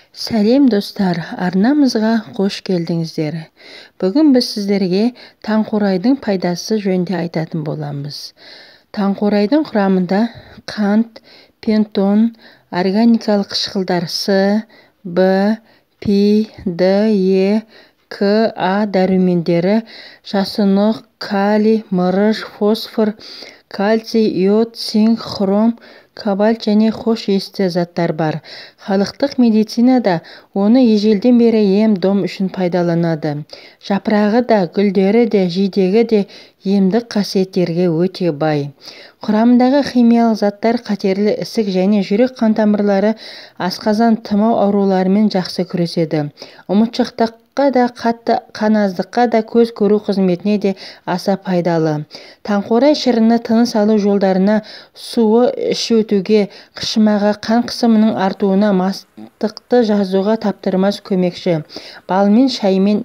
Сәлем достар, арнамызға қош келдіңіздер. Бүгін біз сіздерге таңқурайдың пайдасы жөнінде айтатын боламыз. Таңқурайдың құрамында қант, пентон, органикалық қышқылдар С, В, П, Д, Е, К, А дәрумендері, жасұнық, калий, мырыш, фосфор, кальций, иод, цинк, хром, кобальт және хош иісті заттар бар. Халықтық медицинада оны ежелден бері ем-дом үшін пайдаланады. Жапырағы да, гүлдері де, жидегі де емдік қасиеттерге өте бай. Құрамындағы химиялық заттар қатерлі ісік және жүрек қан тамырлары, асқазан, тұмау ауруларымен жақсы күреседі. Ұмытшақтыққа да, қатты қаназдыққа да, көз көру қызметіне де аса пайдалы. Таңқурай шырыны тыныс алу жолдарына, суы ішуге, қышымаға, қан қысымының артуына, мастықты жазуға таптырмас көмекші. Балмен, шаймен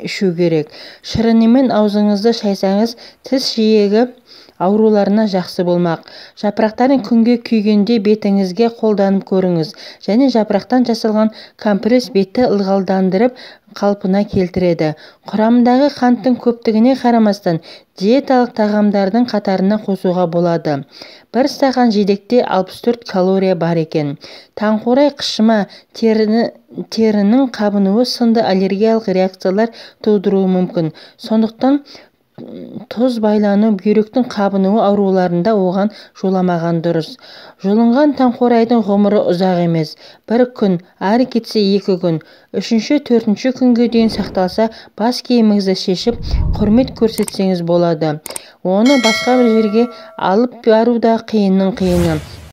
ішу керек. Шырынымен аузыңызды шайсаңыз, тіс жиегі ауруларына жақсы болмақ. Жапырақтарын күнге күйгенде бетіңізге қолданып көріңіз. Және жапырақтан жасалған компресс бетті ылғалдандырып қалпына келтіреді. Құрамындағы қанттың көптігіне қарамастан, диеталық тағамдардың қатарына қосуға болады. Бір стақан жидекте 64 калория бар екен. Таңқурай қышыма, терінің қабынуы сынды аллергиялық реакциялар тудыруы мүмкін. Сондықтан тұз байлану, бүйректің қабынуы ауруларында оған жоламаған дұрыс. Жұлынған таңқурайдың ғұмыры ұзақ емес. Бір күн, әрі кетсе 2 күн. 3-4 күнге дейін сақталса, бас киіміңізді шешіп, құрмет көрсетсеңіз болады. Оны басқа бір жерге алып бару да қиынның қиыны.